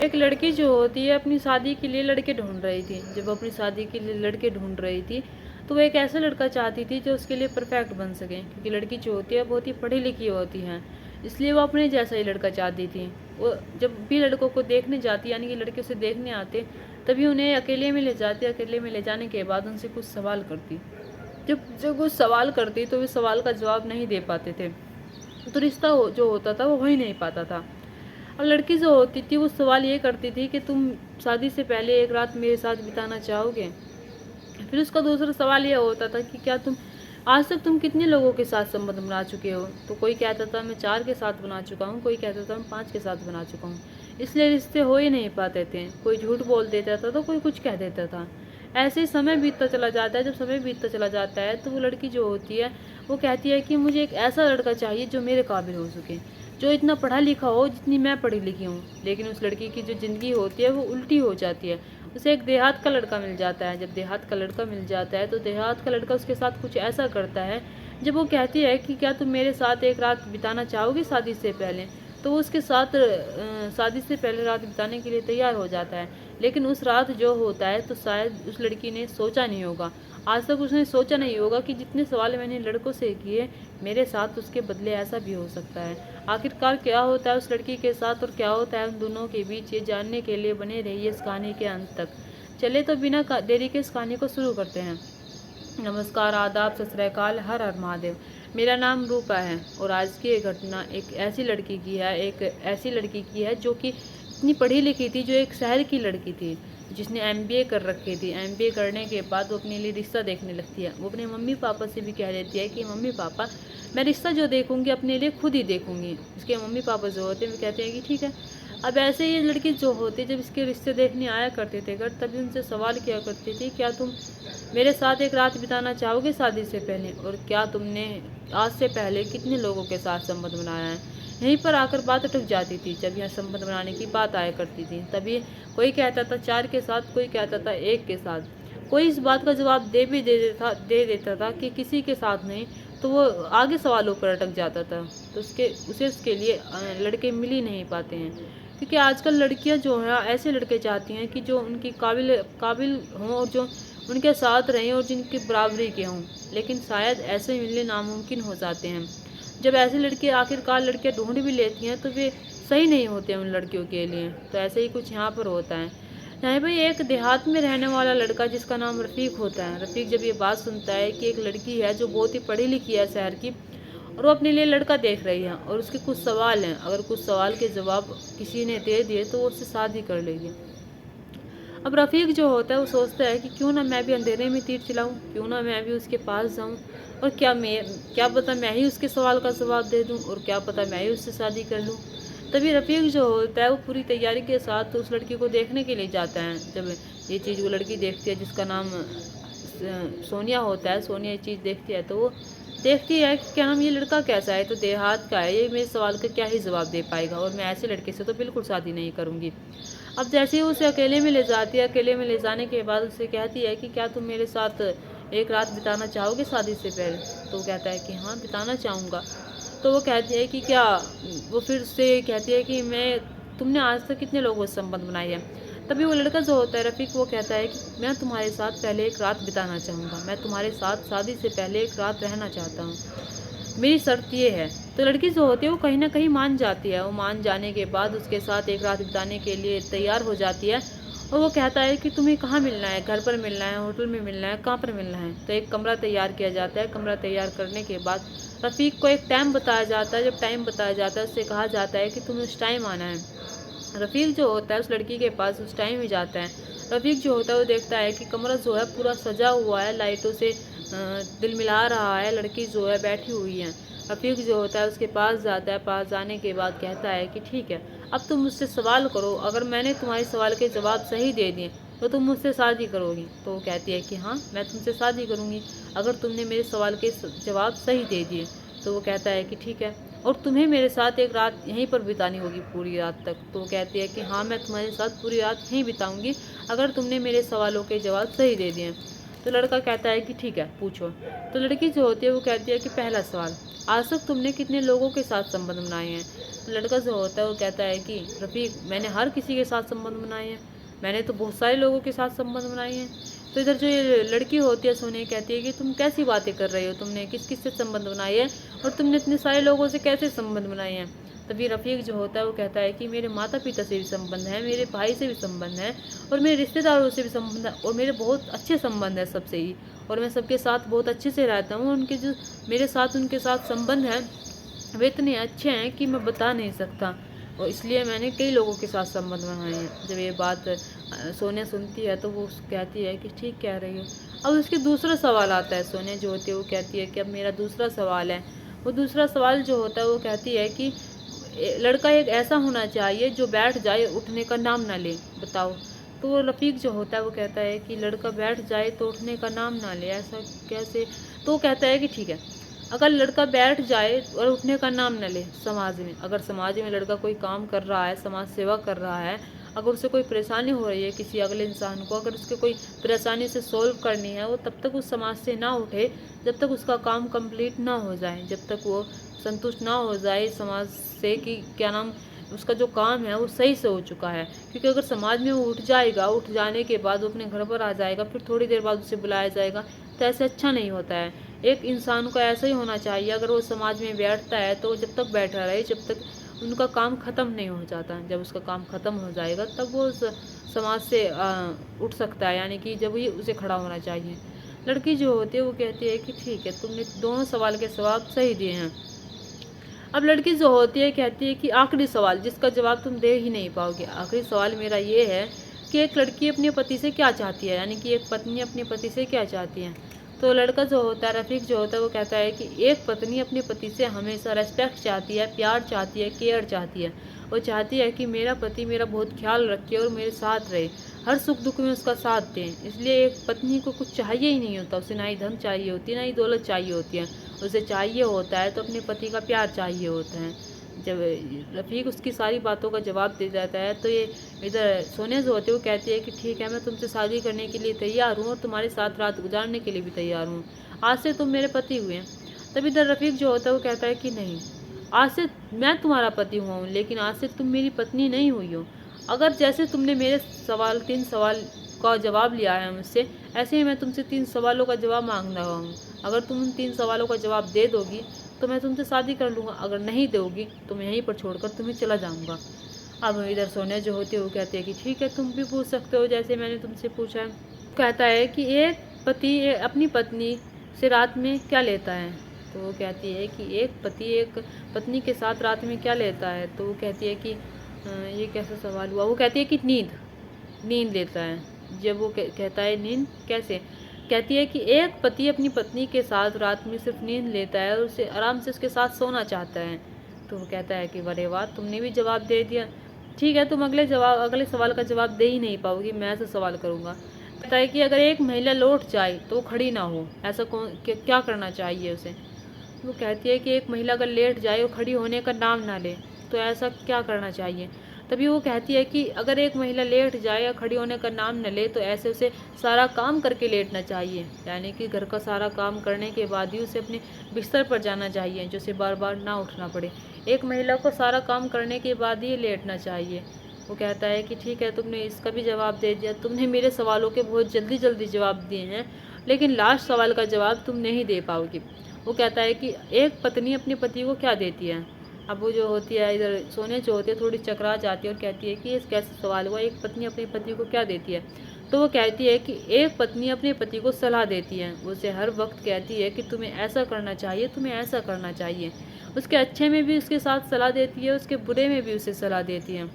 एक लड़की जो होती है अपनी शादी के लिए लड़के ढूंढ रही थी। जब वो अपनी शादी के लिए लड़के ढूंढ रही थी तो वो एक ऐसा लड़का चाहती थी जो उसके लिए परफेक्ट बन सके, क्योंकि लड़की जो होती है बहुत ही पढ़ी लिखी होती है, इसलिए वो अपने जैसा ही लड़का चाहती थी। वो जब भी लड़कों को देखने जाती, यानी कि लड़के उसे देखने आते, तभी उन्हें अकेले में ले जाती। अकेले में ले जाने के बाद उनसे कुछ सवाल करती। जब जब कुछ सवाल करती तो वे सवाल का जवाब नहीं दे पाते थे, तो रिश्ता जो होता था वो हो ही नहीं पाता था। और लड़की जो होती थी वो सवाल ये करती थी कि तुम शादी से पहले एक रात मेरे साथ बिताना चाहोगे। फिर उसका दूसरा सवाल यह होता था कि क्या तुम आज तक तुम कितने लोगों के साथ संबंध बना चुके हो। तो कोई कहता था मैं 4 के साथ बना चुका हूँ, कोई कहता था मैं 5 के साथ बना चुका हूँ। इसलिए रिश्ते हो ही नहीं पाते थे। कोई झूठ बोल देता था तो कोई कुछ कह देता था। ऐसे ही समय बीतता चला जाता है। जब समय बीतता चला जाता है तो वो लड़की जो होती है वो कहती है कि मुझे एक ऐसा लड़का चाहिए जो मेरे काबिल हो सके, जो इतना पढ़ा लिखा हो जितनी मैं पढ़ी लिखी हूँ। लेकिन उस लड़की की जो ज़िंदगी होती है वो उल्टी हो जाती है। उसे एक देहात का लड़का मिल जाता है। जब देहात का लड़का मिल जाता है तो देहात का लड़का उसके साथ कुछ ऐसा करता है। जब वो कहती है कि क्या तुम मेरे साथ एक रात बिताना चाहोगे शादी से पहले, तो वो उसके साथ शादी से पहले रात बिताने के लिए तैयार हो जाता है। लेकिन उस रात जो होता है तो शायद उस लड़की ने सोचा नहीं होगा, आज तक उसने सोचा नहीं होगा कि जितने सवाल मैंने लड़कों से किए मेरे साथ उसके बदले ऐसा भी हो सकता है। आखिरकार क्या होता है उस लड़की के साथ और क्या होता है उन दोनों के बीच, ये जानने के लिए बने रहिए इस कहानी के अंत तक। चले तो बिना देरी के इस कहानी को शुरू करते हैं। नमस्कार, आदाब, सत श्री अकाल, हर हर महादेव। मेरा नाम रूपा है और आज की ये घटना एक ऐसी लड़की की है, एक ऐसी लड़की की है जो कि इतनी पढ़ी लिखी थी, जो एक शहर की लड़की थी जिसने एमबीए कर रखी थी। एमबीए करने के बाद वो अपने लिए रिश्ता देखने लगती है। वो अपने मम्मी पापा से भी कह देती है कि मम्मी पापा मैं रिश्ता जो देखूंगी अपने लिए खुद ही देखूंगी। उसके मम्मी पापा जो होते हैं वो कहते हैं कि ठीक है। अब ऐसे ये लड़की जो होती जब इसके रिश्ते देखने आया करते थे घर, तभी उनसे सवाल किया करती थी क्या तुम मेरे साथ एक रात बिताना चाहोगे शादी से पहले, और क्या तुमने आज से पहले कितने लोगों के साथ संबंध बनाया है। यहीं पर आकर बात अटक जाती थी। जब यहाँ संबंध बनाने की बात आया करती थी तभी कोई कहता था 4 के साथ, कोई कहता था 1 के साथ। कोई इस बात का जवाब दे देता था कि किसी के साथ नहीं, तो वो आगे सवालों पर अटक जाता था। तो उसके लिए लड़के मिल ही नहीं पाते हैं, क्योंकि आजकल लड़कियां जो है ऐसे लड़के चाहती हैं कि जो उनकी काबिल हों और जो उनके साथ रहें और जिनकी बराबरी के हों। लेकिन शायद ऐसे मिलने नामुमकिन हो जाते हैं। जब ऐसे लड़के आखिरकार लड़के ढूंढ भी लेती हैं तो वे सही नहीं होते उन लड़कियों के लिए। तो ऐसे ही कुछ यहाँ पर होता है। यहाँ भाई एक देहात में रहने वाला लड़का जिसका नाम रफ़ीक होता है। रफ़ीक जब ये बात सुनता है कि एक लड़की है जो बहुत ही पढ़ी लिखी है शहर की, और वो अपने लिए लड़का देख रही है और उसके कुछ सवाल हैं, अगर कुछ सवाल के जवाब किसी ने दे दिए तो वो उससे शादी कर लेगी। अब रफ़ीक जो होता है वो सोचता है कि क्यों ना मैं भी अंधेरे में तीर चलाऊं, क्यों ना मैं भी उसके पास जाऊं, और क्या पता मैं ही उसके सवाल का जवाब दे दूं, और क्या पता मैं ही उससे शादी कर लूं। तभी रफ़ीक जो होता है वो पूरी तैयारी के साथ उस लड़की को देखने के लिए जाता है। जब ये चीज़ वो लड़की देखती है जिसका नाम सोनिया होता है, सोनिया ये चीज़ देखती है तो वो देखती है कि क्या नाम ये लड़का कैसा है, तो देहात का है, ये मेरे सवाल का क्या ही जवाब दे पाएगा, और मैं ऐसे लड़के से तो बिल्कुल शादी नहीं करूँगी। अब जैसे ही उसे अकेले में ले जाती है, अकेले में ले जाने के बाद उसे कहती है कि क्या तुम मेरे साथ एक रात बिताना चाहोगे शादी से पहले। तो वो कहता है कि हाँ बिताना चाहूँगा। तो वो कहती है कि क्या, वो फिर से कहती है कि तुमने आज तक कितने लोगों से संबंध बनाए हैं। तभी वो लड़का जो होता है रफ़ीक, वो कहता है कि मैं तुम्हारे साथ पहले एक रात बिताना चाहूँगा, मैं तुम्हारे साथ शादी से पहले एक रात रहना चाहता हूँ, मेरी शर्त ये है। तो लड़की जो होती है वो कहीं ना कहीं मान जाती है। वो मान जाने के बाद उसके साथ एक रात बिताने के लिए तैयार हो जाती है। और वो कहता है कि तुम्हें कहाँ मिलना है, घर पर मिलना है, होटल में मिलना है, कहाँ पर मिलना है। तो एक कमरा तैयार किया जाता है। कमरा तैयार करने के बाद रफ़ीक को एक टाइम बताया जाता है। जब टाइम बताया जाता है उससे कहा जाता है कि तुम्हें उस टाइम आना है। रफ़ीक जो होता है उस लड़की के पास उस टाइम ही जाता है। रफ़ीक जो होता है वो देखता है कि कमरा जो है पूरा सजा हुआ है, लाइटों से दिल मिला रहा है, लड़की जो है बैठी हुई है। रफ़ीक जो होता है उसके पास जाता है। पास जाने के बाद कहता है कि ठीक है, अब तुम मुझसे सवाल करो, अगर मैंने तुम्हारे सवाल के जवाब सही दे दिए तो तुम मुझसे शादी करोगी। तो वो कहती है कि हाँ मैं तुमसे शादी करूँगी अगर तुमने मेरे सवाल के जवाब सही दे दिए। तो वो कहता है कि ठीक है, और तुम्हें मेरे साथ एक रात यहीं पर बितानी होगी पूरी रात तक। तो वो कहती है कि हाँ मैं तुम्हारे साथ पूरी रात यहीं बिताऊंगी अगर तुमने मेरे सवालों के जवाब सही दे दिए। तो लड़का कहता है कि ठीक है पूछो। तो लड़की जो होती है वो कहती है कि पहला सवाल, आज तक तुमने कितने लोगों के साथ संबंध बनाए हैं। तो लड़का जो होता है वो कहता है कि रफ़ीक, मैंने हर किसी के साथ संबंध बनाए हैं, मैंने तो बहुत सारे लोगों के साथ संबंध बनाए हैं। तो इधर जो ये लड़की होती है सोने कहती है कि तुम कैसी बातें कर रहे हो, तुमने किस किस से संबंध बनाए हैं और तुमने इतने सारे लोगों से कैसे संबंध बनाए हैं। तभी रफ़ीक जो होता है वो कहता है कि मेरे माता पिता से भी संबंध है, मेरे भाई से भी संबंध है और मेरे रिश्तेदारों से भी संबंध है और मेरे बहुत अच्छे संबंध है सबसे ही, और मैं सबके साथ बहुत अच्छे से रहता हूँ। उनके जो मेरे साथ उनके साथ संबंध हैं वे इतने अच्छे हैं कि मैं बता नहीं सकता, और इसलिए मैंने कई लोगों के साथ संबंध बनाए हैं। जब ये बात सोनिया सुनती है तो वो कहती है कि ठीक कह रही हो। अब उसके दूसरा सवाल आता है, सोनिया जो होती है वो कहती है कि अब मेरा दूसरा सवाल है। वो दूसरा सवाल जो होता है वो कहती है कि लड़का एक ऐसा होना चाहिए जो बैठ जाए उठने का नाम ना ले, बताओ। तो रफ़ीक जो होता है वो कहता है कि लड़का बैठ जाए तो उठने का नाम ना ले, ऐसा कैसे। तो वो कहता है कि ठीक है, अगर लड़का बैठ जाए और उठने का नाम न ले समाज में, अगर समाज में लड़का कोई काम कर रहा है, समाज सेवा कर रहा है, अगर उसे कोई परेशानी हो रही है किसी अगले इंसान को, अगर उसके कोई परेशानी से सोल्व करनी है, वो तब तक उस समाज से ना उठे जब तक उसका काम कंप्लीट ना हो जाए, जब तक वो संतुष्ट ना हो जाए समाज से कि क्या नाम उसका जो काम है वो सही से हो चुका है। क्योंकि अगर समाज में वो उठ जाएगा, उठ जाने के बाद वो अपने घर पर आ जाएगा, फिर थोड़ी देर बाद उसे बुलाया जाएगा, तो ऐसे अच्छा नहीं होता है। एक इंसान को ऐसा ही होना चाहिए, अगर वो समाज में बैठता है तो जब तक बैठा रहे, जब तक उनका काम ख़त्म नहीं हो जाता। जब उसका काम ख़त्म हो जाएगा तब वो समाज से उठ सकता है, यानी कि जब ही उसे खड़ा होना चाहिए। लड़की जो होती है वो कहती है कि ठीक है, तुमने दोनों सवाल के जवाब सही दिए हैं। अब लड़की जो होती है कहती है कि आखिरी सवाल जिसका जवाब तुम दे ही नहीं पाओगे, आखिरी सवाल मेरा ये है कि एक लड़की अपने पति से क्या चाहती है, यानी कि एक पत्नी अपने पति से क्या चाहती है। तो लड़का जो होता है, रफ़ीक जो होता है वो कहता है कि एक पत्नी अपने पति से हमेशा रेस्पेक्ट चाहती है, प्यार चाहती है, केयर चाहती है। वो चाहती है कि मेरा पति मेरा बहुत ख्याल रखे और मेरे साथ रहे, हर सुख दुख में उसका साथ दें। इसलिए एक पत्नी को कुछ चाहिए ही नहीं होता, उसे ना ही धन चाहिए होती है, ना ही दौलत चाहिए होती है। उसे चाहिए होता है तो अपने पति का प्यार चाहिए होता है। जब रफ़ीक उसकी सारी बातों का जवाब दे जाता है तो ये इधर सोनिया जो होती है वो कहती है कि ठीक है, मैं तुमसे शादी करने के लिए तैयार हूँ और तुम्हारे साथ रात गुजारने के लिए भी तैयार हूँ, आज से तुम मेरे पति हुए हैं। तब इधर रफ़ीक जो होता है वो कहता है कि नहीं, आज से मैं तुम्हारा पति हुआ हूँ, लेकिन आज से तुम मेरी पत्नी नहीं हुई हो। अगर जैसे तुमने मेरे 3 सवाल का जवाब लिया है मुझसे, ऐसे ही मैं तुमसे 3 सवालों का जवाब मांग रहा हूँ। अगर तुम उन 3 सवालों का जवाब दे दोगी तो मैं तुमसे शादी कर लूँगा, अगर नहीं दोगी तो मैं यहीं पर छोड़कर तुम्हें चला जाऊँगा। अब इधर सोनिया जो होती है वो कहती है कि ठीक है, तुम भी पूछ सकते हो जैसे मैंने तुमसे पूछा है। कहता है कि एक पति अपनी पत्नी से रात में क्या लेता है। तो वो कहती है कि एक पति एक पत्नी के साथ रात में क्या लेता है। तो वो कहती है कि ये कैसा सवाल हुआ। वो कहती है कि नींद लेता है। जब वो कहता है नींद कैसे, कहती है कि एक पति अपनी पत्नी के साथ रात में सिर्फ नींद लेता है और उसे आराम से उसके साथ सोना चाहता है। तो वो कहता है कि अरे वाह, तुमने भी जवाब दे दिया, ठीक है, तुम अगले सवाल का जवाब दे ही नहीं पाओगी, मैं ऐसा सवाल करूँगा। कहता है कि अगर एक महिला लौट जाए तो वो खड़ी ना हो, ऐसा क्या करना चाहिए उसे। वो कहती है कि एक महिला अगर लेट जाए और खड़ी होने का नाम ना ले तो ऐसा क्या करना चाहिए। तभी वो कहती है कि अगर एक महिला लेट जाए या खड़ी होने का नाम न ले तो ऐसे उसे सारा काम करके लेटना चाहिए, यानी कि घर का सारा काम करने के बाद ही उसे अपने बिस्तर पर जाना चाहिए, जो उसे बार बार ना उठना पड़े। एक महिला को सारा काम करने के बाद ही लेटना चाहिए। वो कहता है कि ठीक है, तुमने इसका भी जवाब दे दिया, तुमने मेरे सवालों के बहुत जल्दी जल्दी जवाब दिए हैं, लेकिन लास्ट सवाल का जवाब तुम नहीं दे पाओगी। वो कहता है कि एक पत्नी अपने पति को क्या देती है। अब वो जो होती है इधर सोनिया जो होती है थोड़ी चकरा जाती है और कहती है कि ये कैसे सवाल हुआ, एक पत्नी अपने पति को क्या देती है। तो वो कहती है कि एक पत्नी अपने पति को सलाह देती है, वो उसे हर वक्त कहती है कि तुम्हें ऐसा करना चाहिए, तुम्हें ऐसा करना चाहिए। उसके अच्छे में भी उसके साथ सलाह देती है, उसके बुरे में भी उसे सलाह देती है।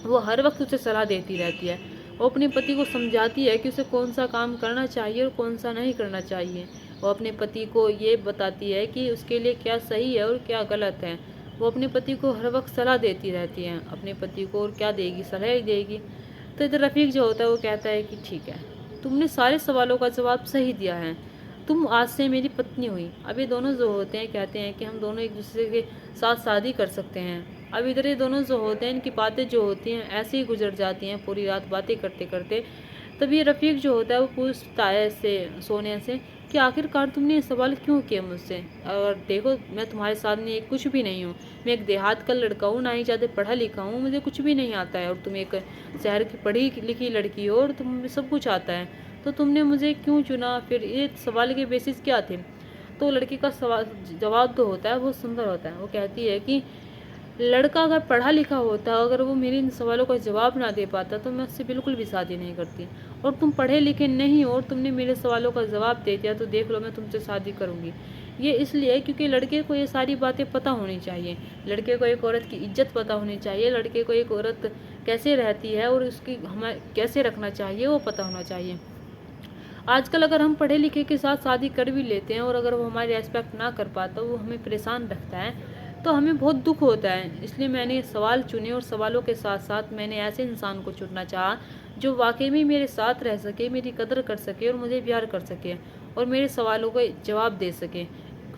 वो हर वक्त उसे सलाह देती रहती है। वो अपने पति को समझाती है कि उसे कौन सा काम करना चाहिए और कौन सा नहीं करना चाहिए। वो अपने पति को ये बताती है कि उसके लिए क्या सही है और क्या गलत है। वो अपने पति को हर वक्त सलाह देती रहती है, अपने पति को और क्या देगी, सलाह ही देगी। तो इधर रफ़ीक जो होता है वो कहता है कि ठीक है, तुमने सारे सवालों का जवाब सही दिया है, तुम आज से मेरी पत्नी हुई। अब ये दोनों जो होते हैं कहते हैं कि हम दोनों एक दूसरे के साथ शादी कर सकते हैं। अब इधर ये दोनों जो होते हैं इनकी बातें जो होती हैं ऐसे ही गुजर जाती हैं, पूरी रात बातें करते करते। तभी रफ़ीक जो होता है वो पूछता है इससे, सोनिया से, कि आखिरकार तुमने ये सवाल क्यों किया मुझसे? और देखो, मैं तुम्हारे सामने एक कुछ भी नहीं हूँ। मैं एक देहात का लड़का हूँ, ना ही ज़्यादा पढ़ा लिखा हूँ, मुझे कुछ भी नहीं आता है। और तुम एक शहर की पढ़ी लिखी लड़की हो और तुम्हें सब कुछ आता है, तो तुमने मुझे क्यों चुना? फिर ये सवाल के बेसिस क्या थे? तो लड़की का सवाल जवाब जो होता है वो सुंदर होता है। वो कहती है कि लड़का अगर पढ़ा लिखा होता, अगर वो मेरे इन सवालों का जवाब ना दे पाता, तो मैं उससे बिल्कुल भी शादी नहीं करती। और तुम पढ़े लिखे नहीं हो और तुमने मेरे सवालों का जवाब दे दिया, तो देख लो, मैं तुमसे शादी करूंगी। ये इसलिए क्योंकि लड़के को ये सारी बातें पता होनी चाहिए। लड़के को एक औरत की इज्जत पता होनी चाहिए, लड़के को एक औरत कैसे रहती है और उसकी हमें कैसे रखना चाहिए वो पता होना चाहिए। आजकल अगर हम पढ़े लिखे के साथ शादी कर भी लेते हैं और अगर वो हमारी रेस्पेक्ट ना कर पाता, वो हमें परेशान रखता है, तो हमें बहुत दुख होता है। इसलिए मैंने सवाल चुने और सवालों के साथ साथ मैंने ऐसे इंसान को चुनना चाहा जो वाकई में मेरे साथ रह सके, मेरी कदर कर सके और मुझे प्यार कर सके और मेरे सवालों का जवाब दे सके।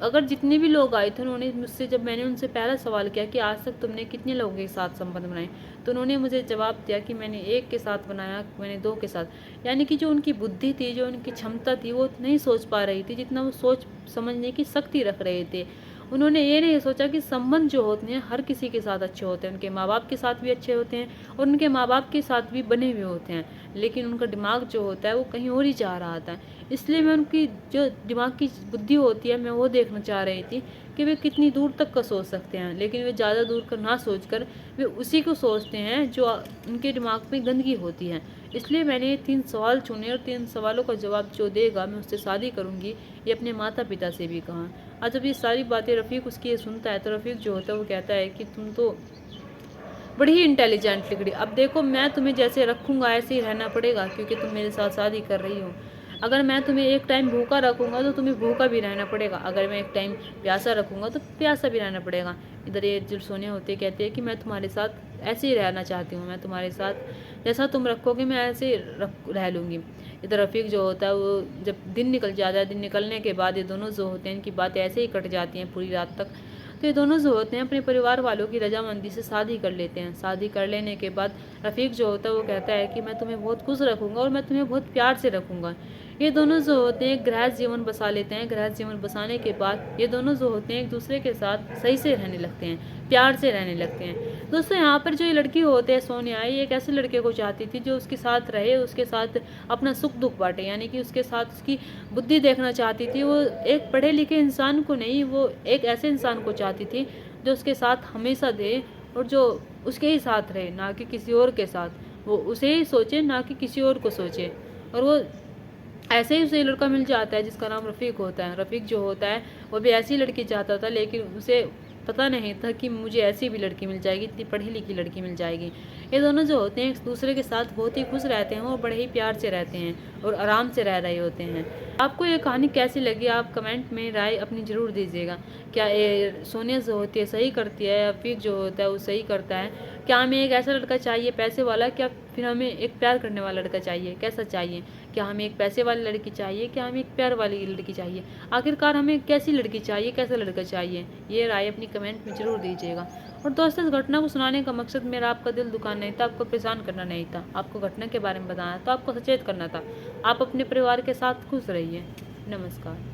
अगर जितने भी लोग आए थे, उन्होंने मुझसे, जब मैंने उनसे पहला सवाल किया कि आज तक तुमने कितने लोगों के साथ संबंध बनाए, तो उन्होंने मुझे जवाब दिया कि मैंने एक के साथ बनाया, मैंने दो के साथ। यानी कि जो उनकी बुद्धि थी, जो उनकी क्षमता थी, वो नहीं सोच पा रही थी जितना वो सोच समझने की शक्ति रख रहे थे। उन्होंने ये नहीं सोचा कि संबंध जो होते हैं हर किसी के साथ अच्छे होते हैं, उनके माँ बाप के साथ भी अच्छे होते हैं और उनके माँ बाप के साथ भी बने हुए होते हैं, लेकिन उनका दिमाग जो होता है वो कहीं और ही जा रहा था। इसलिए मैं उनकी जो दिमाग की बुद्धि होती है, मैं वो देखना चाह रही थी कि वे कितनी दूर तक का सोच सकते हैं। लेकिन वे ज़्यादा दूर का ना सोचकर वे उसी को सोचते हैं जो उनके दिमाग में गंदगी होती है। इसलिए मैंने 3 सवाल चुने और 3 सवालों का जवाब जो देगा मैं उससे शादी करूंगी, ये अपने माता पिता से भी कहा। और जब ये सारी बातें रफ़ीक उसकी ये सुनता है, तो रफ़ीक जो होता है वो कहता है कि तुम तो बड़ी ही इंटेलिजेंट लिखड़ी। अब देखो, मैं तुम्हें जैसे रखूँगा ऐसे ही रहना पड़ेगा, क्योंकि तुम मेरे साथ शादी कर रही हो। अगर मैं तुम्हें एक टाइम भूखा रखूँगा तो तुम्हें भूखा भी रहना पड़ेगा, अगर मैं एक टाइम प्यासा रखूँगा तो प्यासा भी रहना पड़ेगा। इधर ये जो सोनिया होते कहते हैं कि मैं तुम्हारे साथ ऐसे ही रहना चाहती हूँ, मैं तुम्हारे साथ जैसा तुम रखोगे मैं ऐसे ही रह लूँगी। इधर रफ़ीक जो होता है वो जब दिन निकल जाता है, दिन निकलने के बाद ये दोनों जो होते हैं इनकी बातें ऐसे ही कट जाती हैं पूरी रात तक। तो ये दोनों जो होते हैं अपने परिवार वालों की रजामंदी से शादी कर लेते हैं। शादी कर लेने के बाद रफ़ीक जो होता है वो कहता है कि मैं तुम्हें बहुत खुश रखूँगा और मैं तुम्हें बहुत प्यार से रखूँगा। ये दोनों जो होते हैं गृहस्थ जीवन बसा लेते हैं। गृहस्थ जीवन बसाने के बाद ये दोनों जो होते हैं एक दूसरे के साथ सही से रहने लगते हैं, प्यार से रहने लगते हैं। दोस्तों, यहाँ पर जो ये लड़की होते हैं सोनिया, ये एक ऐसे लड़के को चाहती थी जो उसके साथ रहे, उसके साथ अपना सुख दुख बांटे, यानी कि उसके साथ उसकी बुद्धि देखना चाहती थी। वो एक पढ़े लिखे इंसान को नहीं, वो एक ऐसे इंसान को चाहती थी जो उसके साथ हमेशा दे और जो उसके ही साथ रहे, ना कि किसी और के साथ। वो उसे ही सोचे, ना कि किसी और को सोचे। और वो ऐसे ही उसे लड़का मिल जाता है जिसका नाम रफ़ीक होता है। रफ़ीक जो होता है वो भी ऐसी लड़की चाहता था, लेकिन उसे पता नहीं था कि मुझे ऐसी भी लड़की मिल जाएगी, इतनी पढ़ी लिखी लड़की मिल जाएगी। ये दोनों जो होते हैं एक दूसरे के साथ बहुत ही खुश रहते हैं और बड़े ही प्यार से रहते हैं और आराम से रह रहे होते हैं। आपको ये कहानी कैसी लगी, आप कमेंट में राय अपनी ज़रूर दीजिएगा। क्या ये सोनिया जो होती है सही करती है या रफ़ीक जो होता है वो सही करता है? क्या हमें एक ऐसा लड़का चाहिए पैसे वाला, क्या फिर हमें एक प्यार करने वाला लड़का चाहिए? कैसा चाहिए? क्या हमें एक पैसे वाली लड़की चाहिए, क्या हमें एक प्यार वाली लड़की चाहिए? आखिरकार हमें कैसी लड़की चाहिए, कैसा लड़का चाहिए? ये राय अपनी कमेंट में ज़रूर दीजिएगा। और दोस्तों, इस घटना को सुनाने का मकसद मेरा आपका दिल दुखाना नहीं था, आपको परेशान करना नहीं था, आपको घटना के बारे में बताना तो आपको सचेत करना था। आप अपने परिवार के साथ खुश रहिए। नमस्कार।